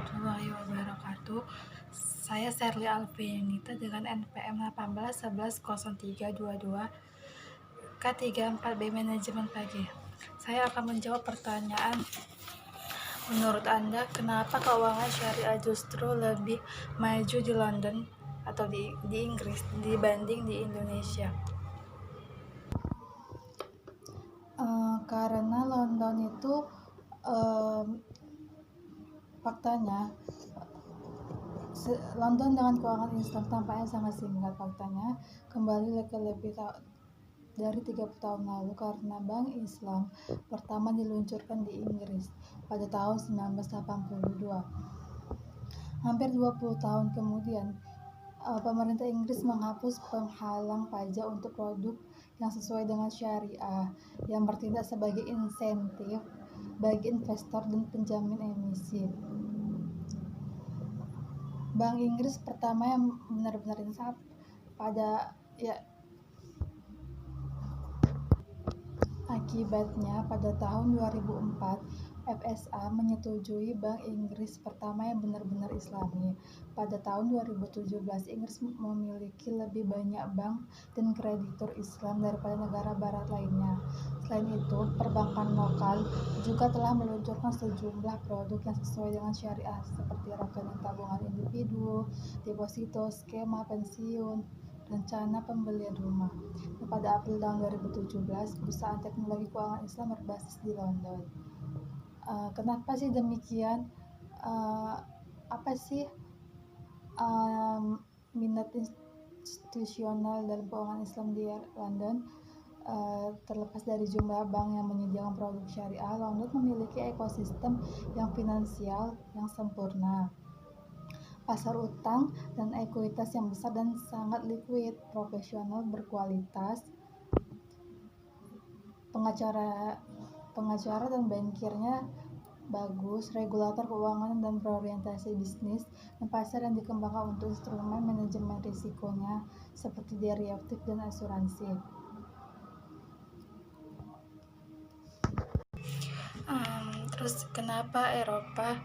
warahmatullahi wabarakatuh. Saya Sherly Alfianita dengan NPM 18110322 K34B Manajemen Pagi. Saya akan menjawab pertanyaan, menurut Anda kenapa keuangan syariah justru lebih maju di London atau di Inggris dibanding di Indonesia? Karena London itu faktanya London dengan keuangan Islam tampaknya sangat singkat. Faktanya kembali ke lebih dari 30 tahun lalu karena Bank Islam pertama diluncurkan di Inggris pada tahun 1982. Hampir 20 tahun kemudian, pemerintah Inggris menghapus penghalang pajak untuk produk yang sesuai dengan syariah yang bertindak sebagai insentif bagi investor dan penjamin emisi. Bank Inggris pertama yang benar-benar insaf akibatnya pada tahun 2004 FSA menyetujui Bank Inggris pertama yang benar-benar Islami. Pada tahun 2017 Inggris memiliki lebih banyak bank dan kreditur Islam daripada negara barat lainnya. Selain itu, perbankan lokal juga telah meluncurkan sejumlah produk yang sesuai dengan syariah seperti rekening tabungan individu, deposito, skema pensiun, rencana pembelian rumah. Pada April tahun 2017, perusahaan teknologi keuangan Islam berbasis di London. Kenapa sih demikian? Apa sih minat institusional dalam keuangan Islam di London? Terlepas dari jumlah bank yang menyediakan produk syariah, London memiliki ekosistem yang finansial yang sempurna, pasar utang dan ekuitas yang besar dan sangat likuid, profesional berkualitas, pengacara dan bankirnya bagus, regulator keuangan dan berorientasi bisnis, dan pasar yang dikembangkan untuk instrumen manajemen risikonya seperti derivatif dan asuransi. Terus kenapa Eropa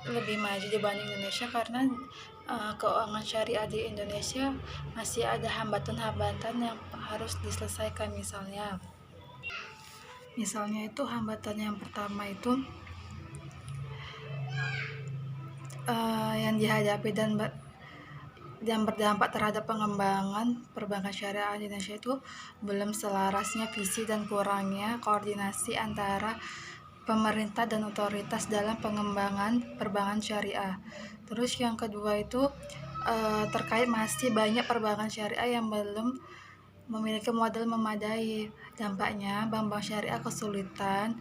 lebih maju dibanding Indonesia? Karena keuangan syariah di Indonesia masih ada hambatan-hambatan yang harus diselesaikan. Misalnya itu hambatan yang pertama itu yang dihadapi dan berdampak terhadap pengembangan perbankan syariah di Indonesia itu belum selarasnya visi dan kurangnya koordinasi antara pemerintah dan otoritas dalam pengembangan perbankan syariah. Terus yang kedua itu terkait masih banyak perbankan syariah yang belum memiliki modal memadai. Dampaknya bank-bank syariah kesulitan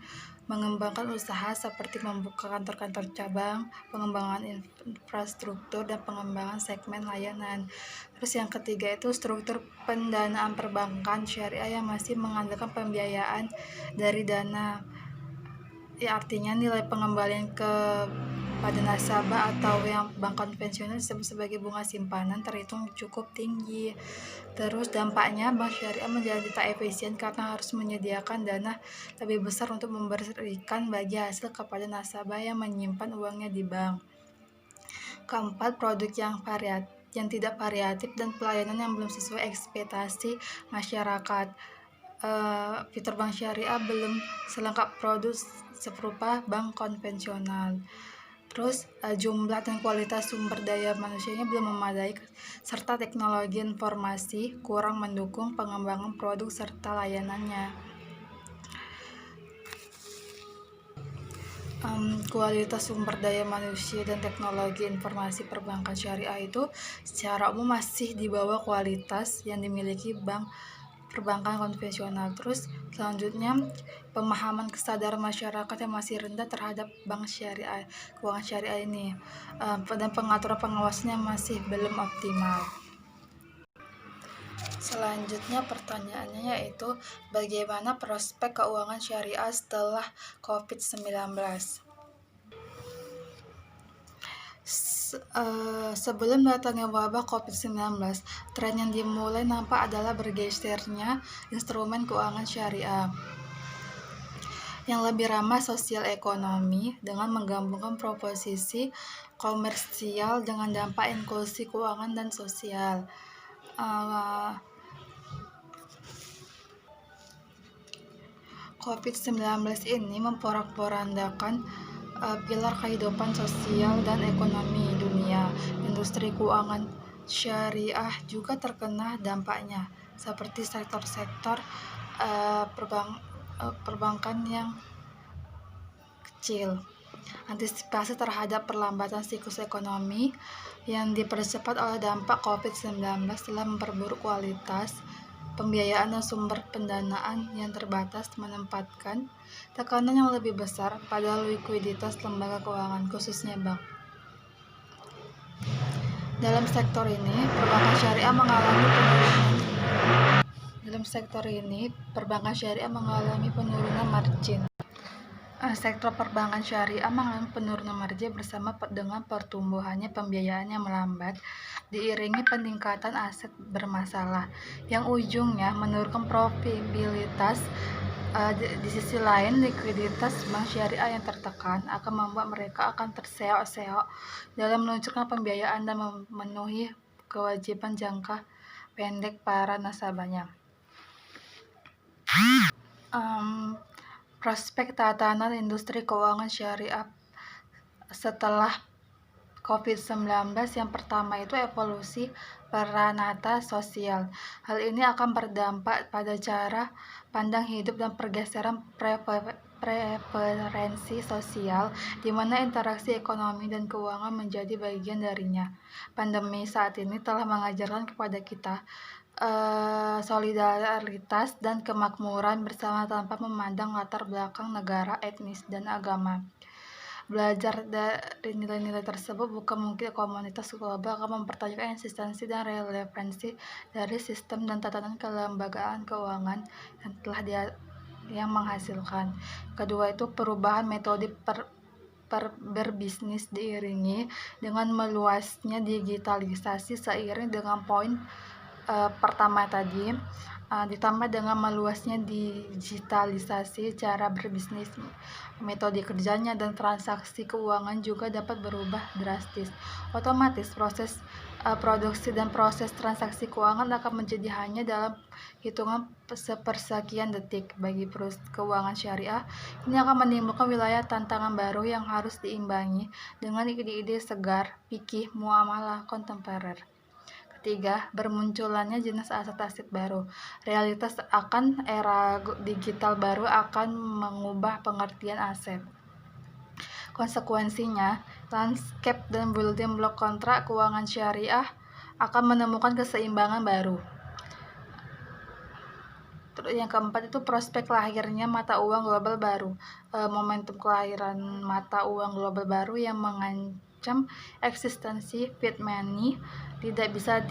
mengembangkan usaha seperti membuka kantor-kantor cabang, pengembangan infrastruktur, dan pengembangan segmen layanan. Terus yang ketiga itu struktur pendanaan perbankan syariah yang masih mengandalkan pembiayaan dari dana. Artinya nilai pengembalian pada nasabah atau yang bank konvensional disebut sebagai bunga simpanan terhitung cukup tinggi. Terus dampaknya bank syariah menjadi tak efisien karena harus menyediakan dana lebih besar untuk memberikan bagi hasil kepada nasabah yang menyimpan uangnya di bank. Keempat, produk yang tidak variatif dan pelayanan yang belum sesuai ekspektasi masyarakat. Fitur bank syariah belum selengkap produk serupa bank konvensional. Terus jumlah dan kualitas sumber daya manusianya belum memadai, serta teknologi informasi kurang mendukung pengembangan produk serta layanannya. Kualitas sumber daya manusia dan teknologi informasi perbankan syariah itu secara umum masih di bawah kualitas yang dimiliki bank perbankan konvensional. Terus selanjutnya pemahaman kesadaran masyarakat yang masih rendah terhadap bank syariah, keuangan syariah ini, dan pengaturan pengawasannya masih belum optimal. Selanjutnya pertanyaannya yaitu bagaimana prospek keuangan syariah setelah COVID-19? Sebelum datangnya wabah COVID-19, tren yang dimulai nampak adalah bergesernya instrumen keuangan syariah yang lebih ramah sosial ekonomi dengan menggabungkan proposisi komersial dengan dampak inklusi keuangan dan sosial. COVID-19 ini memporak-porandakan pilar kehidupan sosial dan ekonomi dunia. Industri keuangan syariah juga terkena dampaknya, seperti sektor-sektor perbankan yang kecil. Antisipasi terhadap perlambatan siklus ekonomi yang dipercepat oleh dampak COVID-19 telah memperburuk kualitas pembiayaan dan sumber pendanaan yang terbatas, menempatkan tekanan yang lebih besar pada likuiditas lembaga keuangan, khususnya bank. Dalam sektor ini, perbankan syariah mengalami penurunan margin. Sektor perbankan syariah mengalami penurunan margin bersama dengan pertumbuhannya pembiayaan yang melambat, diiringi peningkatan aset bermasalah, yang ujungnya menurunkan profitabilitas. Di sisi lain, likuiditas bank syariah yang tertekan akan membuat mereka akan terseok-seok dalam meluncurkan pembiayaan dan memenuhi kewajiban jangka pendek para nasabahnya. Prospek tatanan industri keuangan syariah setelah COVID-19 yang pertama itu evolusi peranata sosial. Hal ini akan berdampak pada cara pandang hidup dan pergeseran preferensi sosial, di mana interaksi ekonomi dan keuangan menjadi bagian darinya. Pandemi saat ini telah mengajarkan kepada kita solidaritas dan kemakmuran bersama tanpa memandang latar belakang negara, etnis, dan agama. Belajar dari nilai-nilai tersebut bukan mungkin komunitas global akan mempertanyakan eksistensi dan relevansi dari sistem dan tatanan kelembagaan keuangan yang telah yang menghasilkan. Kedua itu perubahan metode berbisnis diiringi dengan meluasnya digitalisasi seiring dengan poin pertama tadi, ditambah dengan meluasnya digitalisasi cara berbisnis, metode kerjanya dan transaksi keuangan juga dapat berubah drastis. Otomatis proses produksi dan proses transaksi keuangan akan menjadi hanya dalam hitungan sepersekian detik. Bagi keuangan syariah, ini akan menimbulkan wilayah tantangan baru yang harus diimbangi dengan ide-ide segar, fikih, muamalah kontemporer. Ketiga, bermunculannya jenis aset-aset baru. Realitas akan era digital baru akan mengubah pengertian aset. Konsekuensinya, landscape dan building block kontrak keuangan syariah akan menemukan keseimbangan baru. Yang keempat itu prospek lahirnya mata uang global baru. Momentum kelahiran mata uang global baru yang mengancam eksistensi fiat money tidak bisa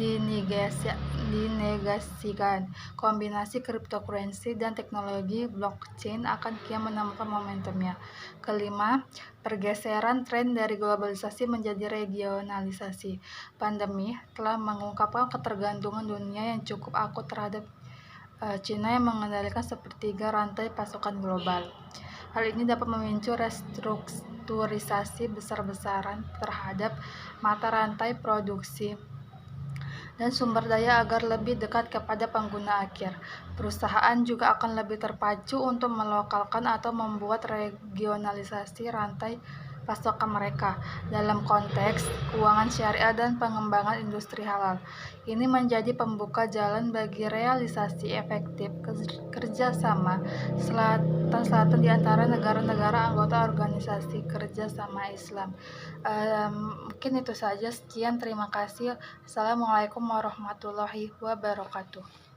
dinegasikan. Kombinasi cryptocurrency dan teknologi blockchain akan kian menemukan momentumnya. Kelima, pergeseran tren dari globalisasi menjadi regionalisasi. Pandemi telah mengungkapkan ketergantungan dunia yang cukup akut terhadap China yang mengendalikan sepertiga rantai pasokan global. Hal ini dapat memicu restrukturisasi besar-besaran terhadap mata rantai produksi dan sumber daya agar lebih dekat kepada pengguna akhir. Perusahaan juga akan lebih terpacu untuk melokalkan atau membuat regionalisasi rantai pasokan mereka dalam konteks keuangan syariah dan pengembangan industri halal. Ini menjadi pembuka jalan bagi realisasi efektif kerjasama selatan-selatan di antara negara-negara anggota Organisasi Kerjasama Islam. Mungkin itu saja. Sekian, terima kasih. Assalamualaikum warahmatullahi wabarakatuh.